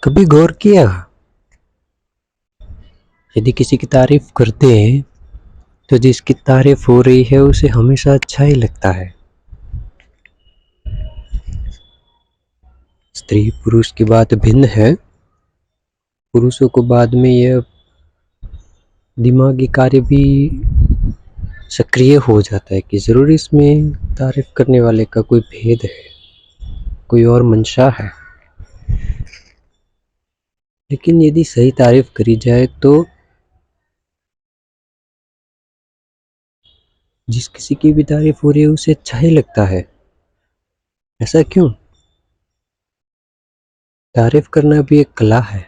कभी गौर किया, यदि किसी की तारीफ करते हैं तो जिसकी तारीफ हो रही है उसे हमेशा अच्छा ही लगता है। स्त्री पुरुष की बात भिन्न है। पुरुषों को बाद में यह दिमागी कार्य भी सक्रिय हो जाता है कि जरूर इसमें तारीफ करने वाले का कोई भेद है, कोई और मंशा है। लेकिन यदि सही तारीफ करी जाए तो जिस किसी की भी तारीफ हो रही है उसे अच्छा ही लगता है। ऐसा क्यों? तारीफ करना भी एक कला है।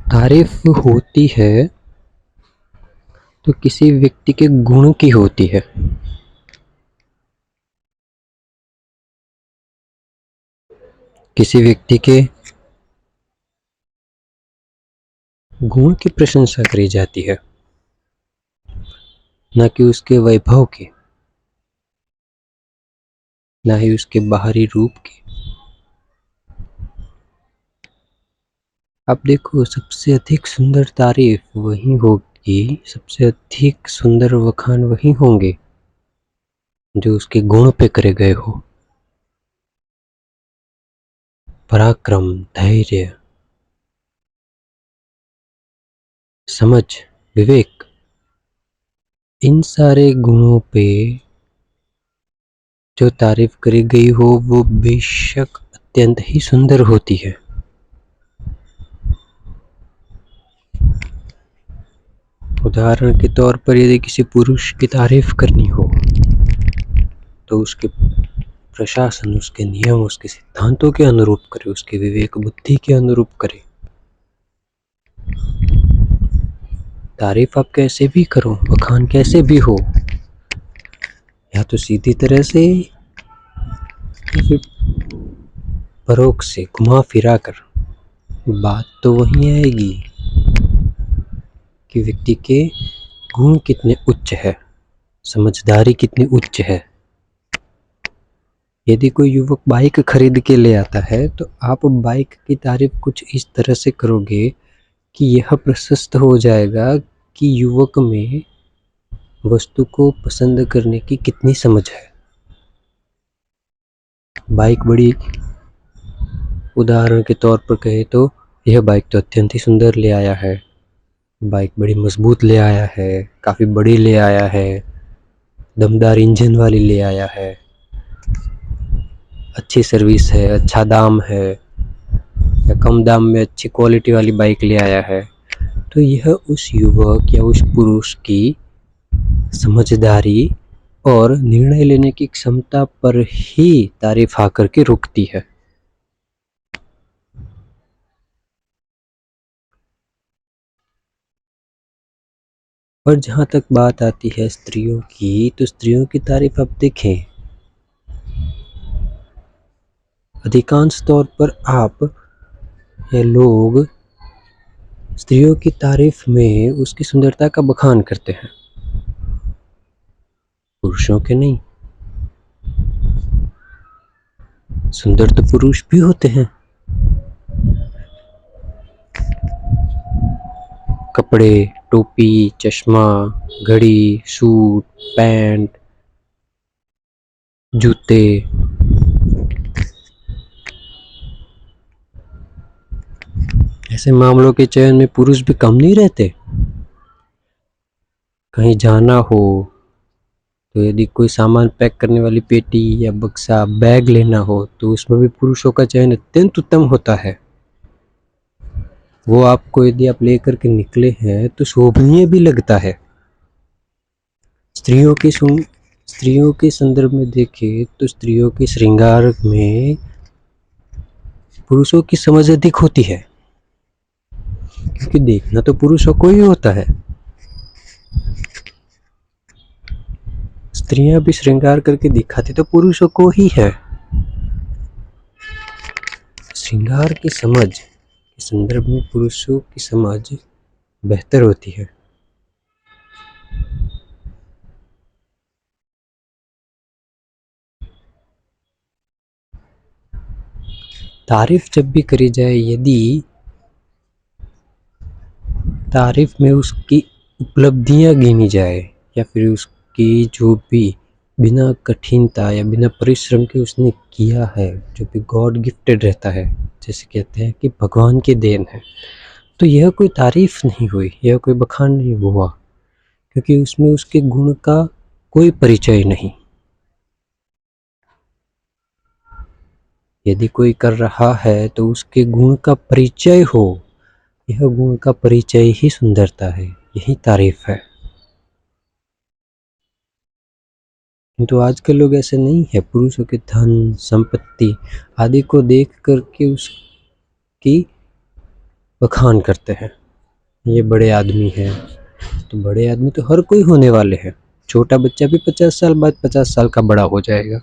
तारीफ होती है तो किसी व्यक्ति के गुण की होती है। किसी व्यक्ति के गुण की प्रशंसा करी जाती है, न कि उसके वैभव की, न ही उसके बाहरी रूप की। आप देखो, सबसे अधिक सुंदर तारीफ वही होगी, सबसे अधिक सुंदर वखान वही होंगे जो उसके गुण पे करे गए हो। पराक्रम, धैर्य, समझ, विवेक, इन सारे गुणों पे जो तारीफ करी गई हो वो बेशक अत्यंत ही सुंदर होती है। उदाहरण के तौर पर यदि किसी पुरुष की तारीफ करनी हो तो उसके प्रशासन, उसके नियम, उसके सिद्धांतों के अनुरूप करे, उसके विवेक बुद्धि के अनुरूप करे। तारीफ आप कैसे भी करो, बखान कैसे भी हो, या तो सीधी तरह से या फिर परोक्ष से घुमा फिरा कर, बात तो वही आएगी कि व्यक्ति के गुण कितने उच्च है, समझदारी कितनी उच्च है। यदि कोई युवक बाइक खरीद के ले आता है तो आप बाइक की तारीफ कुछ इस तरह से करोगे कि यह प्रशस्त हो जाएगा कि युवक में वस्तु को पसंद करने की कितनी समझ है। बाइक बड़ी, उदाहरण के तौर पर कहे तो यह बाइक तो अत्यंत ही सुंदर ले आया है, बाइक बड़ी मजबूत ले आया है, काफ़ी बड़ी ले आया है, दमदार इंजन वाली ले आया है, अच्छी सर्विस है, अच्छा दाम है, या कम दाम में अच्छी क्वालिटी वाली बाइक ले आया है। तो यह उस युवक या उस पुरुष की समझदारी और निर्णय लेने की क्षमता पर ही तारीफ आकर के रुकती है। और जहाँ तक बात आती है स्त्रियों की, तो स्त्रियों की तारीफ आप देखें, अधिकांश तौर पर आप या लोग स्त्रियों की तारीफ में उसकी सुंदरता का बखान करते हैं, पुरुषों के नहीं। सुंदर तो पुरुष भी होते हैं। कपड़े, टोपी, चश्मा, घड़ी, सूट, पैंट, जूते, ऐसे मामलों के चयन में पुरुष भी कम नहीं रहते। कहीं जाना हो तो यदि कोई सामान पैक करने वाली पेटी या बक्सा, बैग लेना हो तो उसमें भी पुरुषों का चयन अत्यंत उत्तम होता है। वो आपको यदि आप लेकर के निकले हैं तो शोभनीय भी लगता है। स्त्रियों के संदर्भ में देखें तो स्त्रियों के श्रृंगार में पुरुषों की समझ अधिक होती है, क्योंकि देखना तो पुरुषों को ही होता है। स्त्रियां भी श्रृंगार करके दिखाती तो पुरुषों को ही है। श्रृंगार की समझ के संदर्भ में पुरुषों की समझ बेहतर होती है। तारीफ जब भी करी जाए, यदि तारीफ में उसकी उपलब्धियां गिनी जाए या फिर उसकी जो भी बिना कठिनता या बिना परिश्रम के उसने किया है, जो भी गॉड गिफ्टेड रहता है, जैसे कहते हैं कि भगवान की देन है, तो यह कोई तारीफ नहीं हुई, यह कोई बखान नहीं हुआ, क्योंकि उसमें उसके गुण का कोई परिचय नहीं। यदि कोई कर रहा है तो उसके गुण का परिचय हो, यह गुण का परिचय ही सुंदरता है, यही तारीफ है। किंतु आजकल लोग ऐसे नहीं है, पुरुषों के धन संपत्ति आदि को देख करके उसकी बखान करते हैं। ये बड़े आदमी हैं, तो बड़े आदमी तो हर कोई होने वाले हैं, छोटा बच्चा भी 50 साल बाद 50 साल का बड़ा हो जाएगा।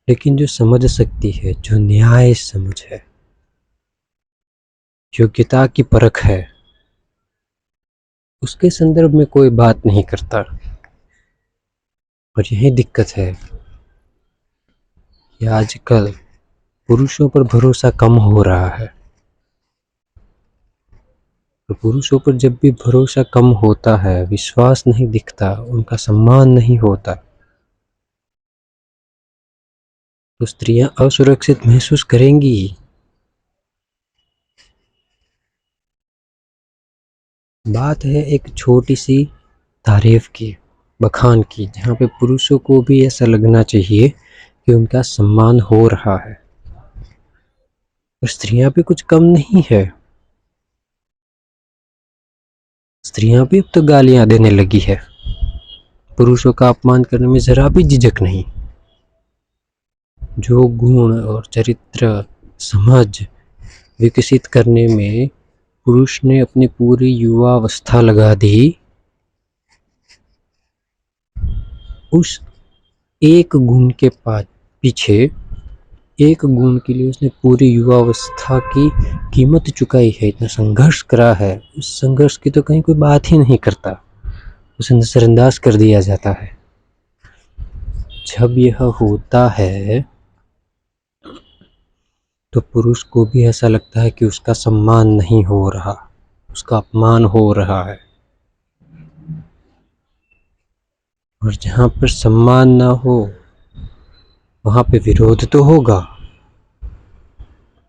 लेकिन जो समझ सकती है, जो न्याय समझ है, योग्यता की परख है, उसके संदर्भ में कोई बात नहीं करता। और यही दिक्कत है कि आजकल पुरुषों पर भरोसा कम हो रहा है। तो पुरुषों पर जब भी भरोसा कम होता है, विश्वास नहीं दिखता, उनका सम्मान नहीं होता, तो स्त्रियां असुरक्षित महसूस करेंगी। बात है एक छोटी सी तारीफ की, बखान की, जहाँ पे पुरुषों को भी ऐसा लगना चाहिए कि उनका सम्मान हो रहा है। और स्त्रियां भी कुछ कम नहीं है, स्त्रियां भी अब तो गालियां देने लगी है, पुरुषों का अपमान करने में जरा भी झिझक नहीं। जो गुण और चरित्र समझ विकसित करने में पुरुष ने अपनी पूरी युवावस्था लगा दी, उस एक गुण के पीछे, एक गुण के लिए उसने पूरी युवावस्था की कीमत चुकाई है, इतना संघर्ष करा है, उस संघर्ष की तो कहीं कोई बात ही नहीं करता, उसे नजरअंदाज कर दिया जाता है। जब यह होता है तो पुरुष को भी ऐसा लगता है कि उसका सम्मान नहीं हो रहा, उसका अपमान हो रहा है। और जहाँ पर सम्मान ना हो, वहाँ पे विरोध तो होगा।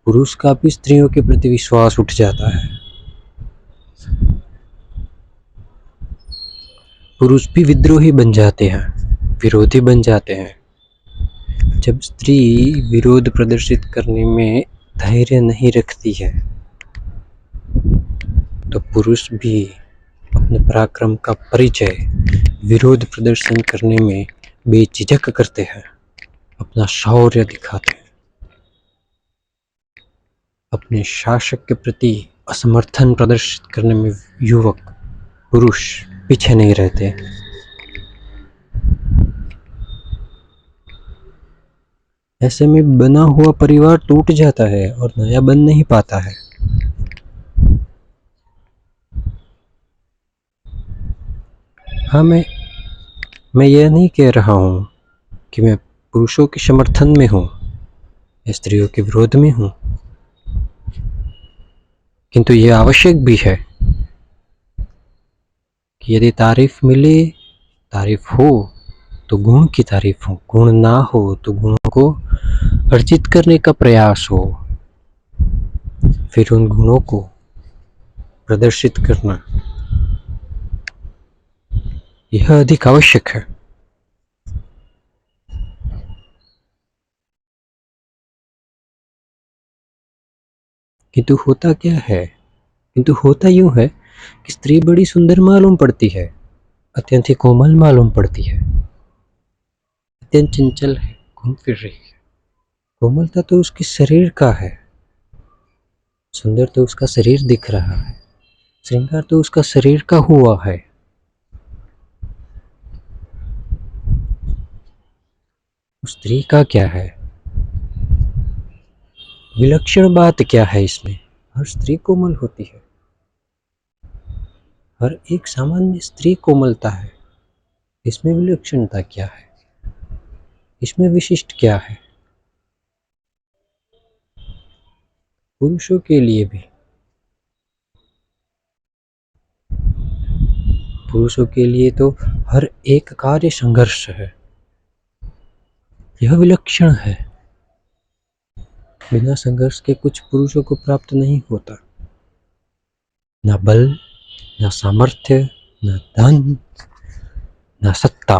पुरुष का भी स्त्रियों के प्रति विश्वास उठ जाता है, पुरुष भी विद्रोही बन जाते हैं, विरोधी बन जाते हैं। जब स्त्री विरोध प्रदर्शित करने में धैर्य नहीं रखती है, तो पुरुष भी अपने पराक्रम का परिचय विरोध प्रदर्शन करने में बेझिझक करते हैं, अपना शौर्य दिखाते हैं, अपने शासक के प्रति असमर्थन प्रदर्शित करने में युवक पुरुष पीछे नहीं रहते। ऐसे में बना हुआ परिवार टूट जाता है और नया बन नहीं पाता है। हाँ, मैं यह नहीं कह रहा हूँ कि मैं पुरुषों के समर्थन में हूँ या स्त्रियों के विरोध में हूँ, किंतु यह आवश्यक भी है कि यदि तारीफ मिले, तारीफ हो तो गुण की तारीफ हो, गुण ना हो तो गुणों को अर्जित करने का प्रयास हो, फिर उन गुणों को प्रदर्शित करना, यह अधिक आवश्यक है। किंतु होता क्या है, किंतु होता यूं है कि स्त्री बड़ी सुंदर मालूम पड़ती है, अत्यंत ही कोमल मालूम पड़ती है, अत्यंत चंचल है, घूम फिर रही है। कोमलता तो उसके शरीर का है, सुंदर तो उसका शरीर दिख रहा है, श्रृंगार तो उसका शरीर का हुआ है। स्त्री का क्या है, विलक्षण बात क्या है इसमें? हर स्त्री कोमल होती है, हर एक सामान्य स्त्री कोमलता है, इसमें विलक्षणता क्या है? इसमें विशिष्ट क्या है? पुरुषों के लिए भी, पुरुषों के लिए तो हर एक कार्य संघर्ष है, यह विलक्षण है। बिना संघर्ष के कुछ पुरुषों को प्राप्त नहीं होता, न बल, न सामर्थ्य, न धन, न सत्ता।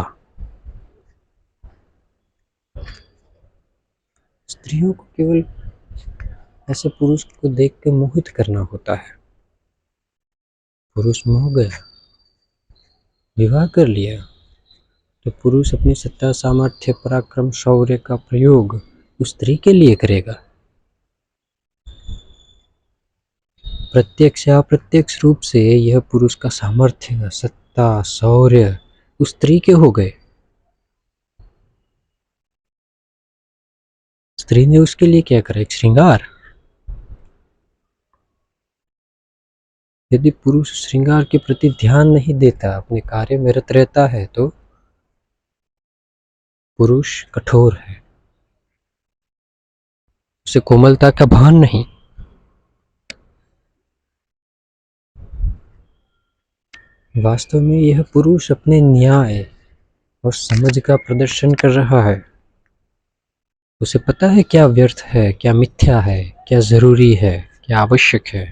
स्त्रियों को केवल ऐसे पुरुष को देख के मोहित करना होता है। पुरुष मोह गया, विवाह कर लिया, तो पुरुष अपनी सत्ता, सामर्थ्य, पराक्रम, शौर्य का प्रयोग उस स्त्री के लिए करेगा। प्रत्यक्ष या अप्रत्यक्ष रूप से यह पुरुष का सामर्थ्य, सत्ता, शौर्य उस स्त्री के हो गए। स्त्री ने उसके लिए क्या करा? एक श्रृंगार। यदि पुरुष श्रृंगार के प्रति ध्यान नहीं देता, अपने कार्य में रत रहता है, तो पुरुष कठोर है, उसे कोमलता का भान नहीं। वास्तव में यह पुरुष अपने न्याय और समझ का प्रदर्शन कर रहा है। उसे पता है क्या व्यर्थ है, क्या मिथ्या है, क्या जरूरी है, क्या आवश्यक है।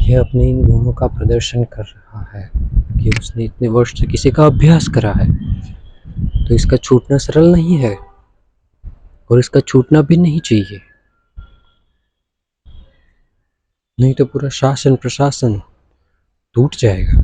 यह अपने इन गुणों का प्रदर्शन कर रहा है कि उसने इतने वर्ष से किसी का अभ्यास करा है, तो इसका छूटना सरल नहीं है और इसका छूटना भी नहीं चाहिए, नहीं तो पूरा शासन प्रशासन टूट जाएगा।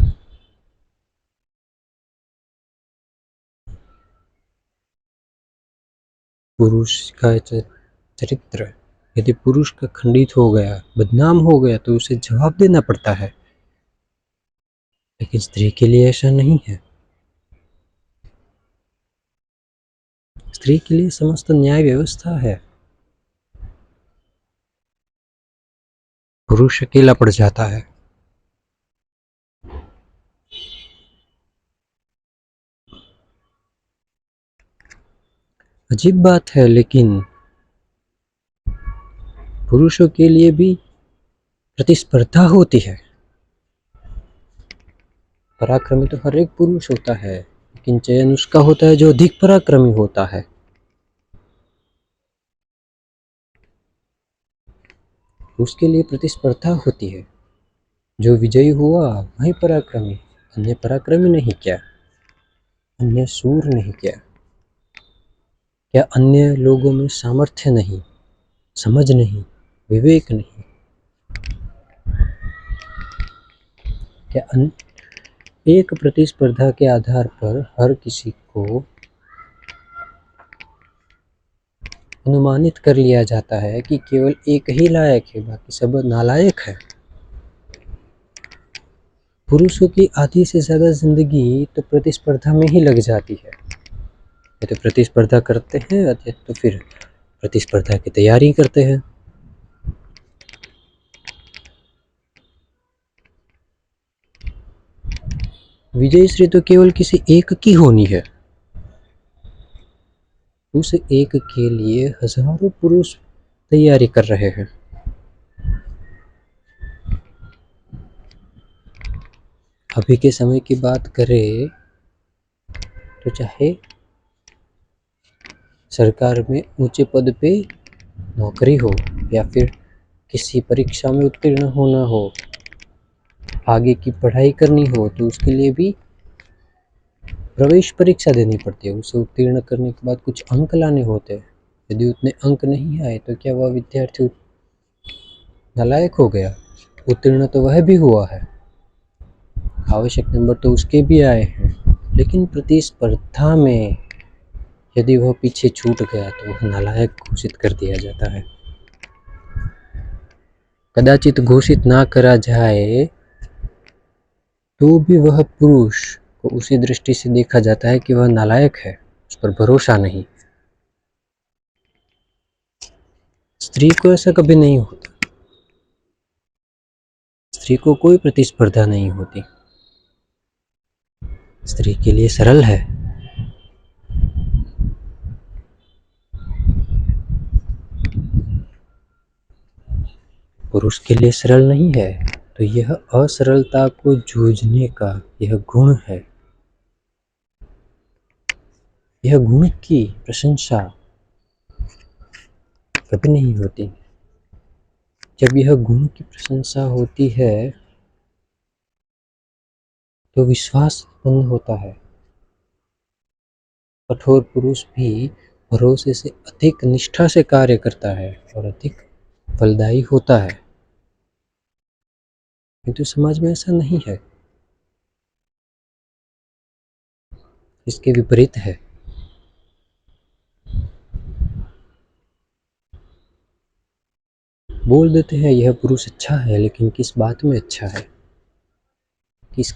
पुरुष का चरित्र यदि पुरुष का खंडित हो गया, बदनाम हो गया, तो उसे जवाब देना पड़ता है। लेकिन स्त्री के लिए ऐसा नहीं है। स्त्री के लिए समस्त न्याय व्यवस्था है। पुरुष अकेला पड़ जाता है। अजीब बात है, लेकिन पुरुषों के लिए भी प्रतिस्पर्धा होती है। पराक्रमी तो हर एक पुरुष होता है, लेकिन चयन उसका होता है जो अधिक पराक्रमी होता है। उसके लिए प्रतिस्पर्धा होती है। जो विजयी हुआ वही पराक्रमी, अन्य पराक्रमी नहीं क्या? अन्य शूर नहीं क्या? क्या अन्य लोगों में सामर्थ्य नहीं, समझ नहीं, विवेक नहीं? क्या एक प्रतिस्पर्धा के आधार पर हर किसी को अनुमानित कर लिया जाता है कि केवल एक ही लायक है, बाकी सब नालायक है? पुरुषों की आधी से ज़्यादा जिंदगी तो प्रतिस्पर्धा में ही लग जाती है। या तो प्रतिस्पर्धा करते हैं, या तो फिर प्रतिस्पर्धा की तैयारी करते हैं। विजय श्री तो केवल किसी एक की होनी है। उस एक के लिए हजारों पुरुष तैयारी कर रहे हैं। अभी के समय की बात करें तो चाहे सरकार में ऊंचे पद पे नौकरी हो, या फिर किसी परीक्षा में उत्तीर्ण होना हो, आगे की पढ़ाई करनी हो, तो उसके लिए भी प्रवेश परीक्षा देनी पड़ती है। उसे उत्तीर्ण करने के बाद कुछ अंक लाने होते हैं। यदि उतने अंक नहीं आए तो क्या वह विद्यार्थी नालायक हो गया? उत्तीर्ण तो वह भी हुआ है, आवश्यक नंबर तो उसके भी आए हैं, लेकिन प्रतिस्पर्धा में यदि वह पीछे छूट गया तो वह नालायक घोषित कर दिया जाता है। कदाचित घोषित ना करा जाए तो भी वह पुरुष को उसी दृष्टि से देखा जाता है कि वह नालायक है, उस पर भरोसा नहीं। स्त्री को ऐसा कभी नहीं होता। स्त्री को कोई प्रतिस्पर्धा नहीं होती। स्त्री के लिए सरल है। पुरुष के लिए सरल नहीं है, तो यह असरलता को जूझने का यह गुण है। यह गुण की प्रशंसा कभी नहीं होती। जब यह गुण की प्रशंसा होती है तो विश्वास उत्पन्न होता है। कठोर पुरुष भी भरोसे से अधिक निष्ठा से कार्य करता है और अधिक फलदायी होता है, किंतु समाज में ऐसा नहीं है। इसके विपरीत है। बोल देते हैं यह पुरुष अच्छा है, लेकिन किस बात में अच्छा है, किस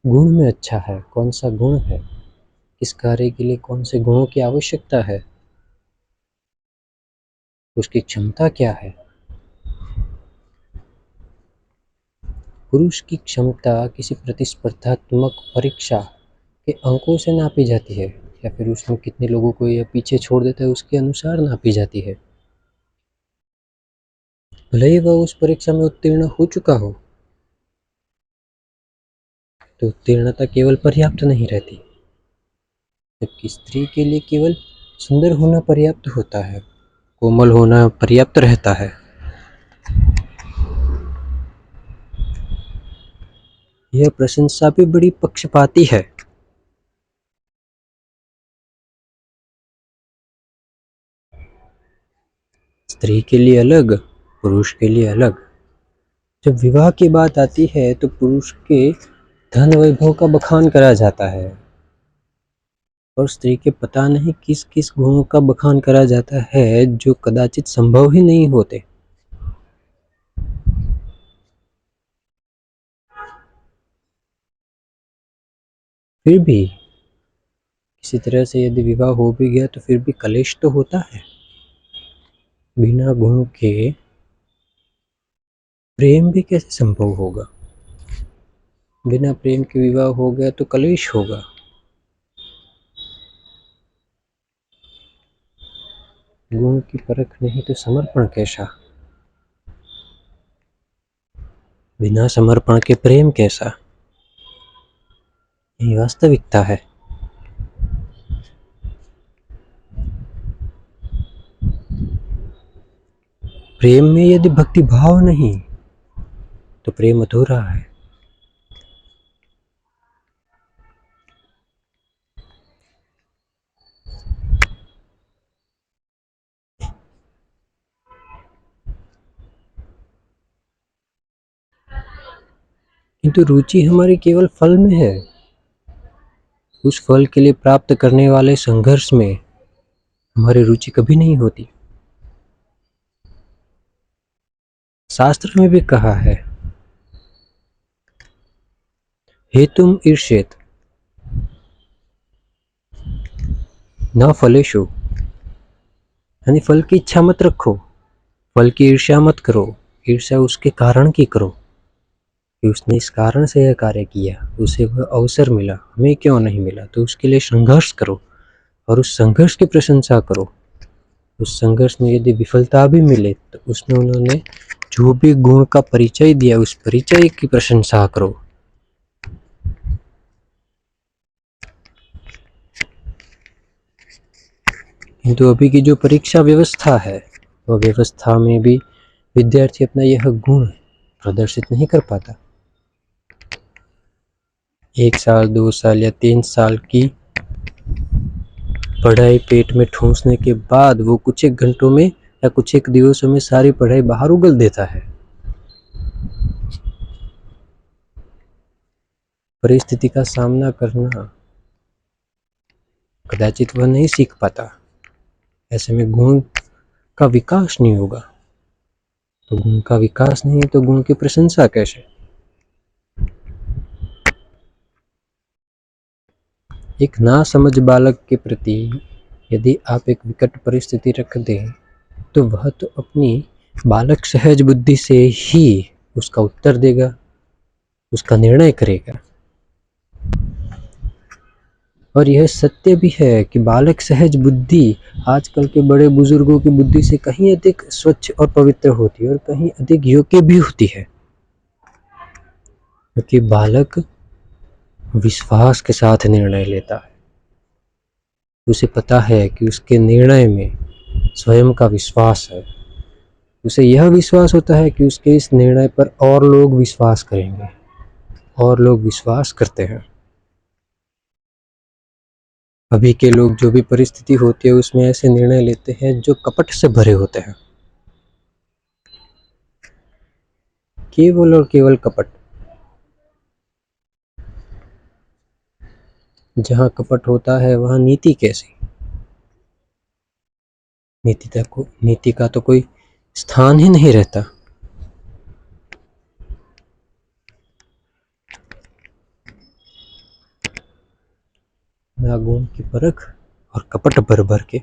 गुण में अच्छा है, कौन सा गुण है, किस कार्य के लिए कौन से गुणों की आवश्यकता है, उसकी क्षमता क्या है। पुरुष की क्षमता किसी प्रतिस्पर्धात्मक परीक्षा के अंकों से नापी जाती है, या फिर उसमें कितने लोगों को यह पीछे छोड़ देता है उसके अनुसार नापी जाती है। भले ही वह उस परीक्षा में उत्तीर्ण हो चुका हो, तो उत्तीर्णता केवल पर्याप्त नहीं रहती, जबकि स्त्री के लिए केवल सुंदर होना पर्याप्त होता है, कोमल होना पर्याप्त रहता है। यह प्रशंसा भी बड़ी पक्षपाती है। स्त्री के लिए अलग, पुरुष के लिए अलग। जब विवाह की बात आती है तो पुरुष के धन वैभव का बखान करा जाता है और स्त्री के पता नहीं किस किस गुणों का बखान करा जाता है जो कदाचित संभव ही नहीं होते। फिर भी किसी तरह से यदि विवाह हो भी गया तो फिर भी कलेश तो होता है। बिना गुण के प्रेम भी कैसे संभव होगा? बिना प्रेम के विवाह हो गया तो कलेश होगा। गुण की परख नहीं तो समर्पण कैसा? बिना समर्पण के प्रेम कैसा? यही वास्तविकता है। प्रेम में यदि भक्ति भाव नहीं तो प्रेम अधूरा है। किंतु रुचि हमारी केवल फल में है। उस फल के लिए प्राप्त करने वाले संघर्ष में हमारी रुचि कभी नहीं होती। शास्त्र में भी कहा है, हेतुम ईर्ष्येत न फलेषु, यानी फल की इच्छा मत रखो, फल की ईर्ष्या मत करो। ईर्ष्या उसके कारण की करो कि उसने इस कारण से यह कार्य किया, उसे वह अवसर मिला, हमें क्यों नहीं मिला, तो उसके लिए संघर्ष करो और उस संघर्ष की प्रशंसा करो। उस संघर्ष में यदि विफलता भी मिले तो उसमें उन्होंने जो भी गुण का परिचय दिया उस परिचय की प्रशंसा करो। किंतु अभी की जो परीक्षा व्यवस्था है, वह व्यवस्था में भी विद्यार्थी अपना यह गुण प्रदर्शित नहीं कर पाता। 1 साल 2 साल या 3 साल की पढ़ाई पेट में ठूंसने के बाद वो कुछ एक घंटों में या कुछ एक दिवसों में सारी पढ़ाई बाहर उगल देता है। परिस्थिति का सामना करना कदाचित वह नहीं सीख पाता। ऐसे में गुण का विकास नहीं होगा। तो गुण का विकास नहीं तो गुण की प्रशंसा कैसे? एक नासमझ बालक के प्रति यदि आप एक विकट परिस्थिति रख दें तो वह तो अपनी बालक सहज बुद्धि से ही उसका उत्तर देगा, उसका निर्णय करेगा। और यह सत्य भी है कि बालक सहज बुद्धि आजकल के बड़े बुजुर्गों की बुद्धि से कहीं अधिक स्वच्छ और पवित्र होती है और कहीं अधिक योग्य भी होती है, क्योंकि बालक विश्वास के साथ निर्णय लेता है। उसे पता है कि उसके निर्णय में स्वयं का विश्वास है। उसे यह विश्वास होता है कि उसके इस निर्णय पर और लोग विश्वास करेंगे, और लोग विश्वास करते हैं। अभी के लोग जो भी परिस्थिति होती है उसमें ऐसे निर्णय लेते हैं जो कपट से भरे होते हैं, केवल और केवल कपट। जहाँ कपट होता है वहाँ नीति कैसी? नीति का तो कोई स्थान ही नहीं रहता। नागुण की परख और कपट भर भर के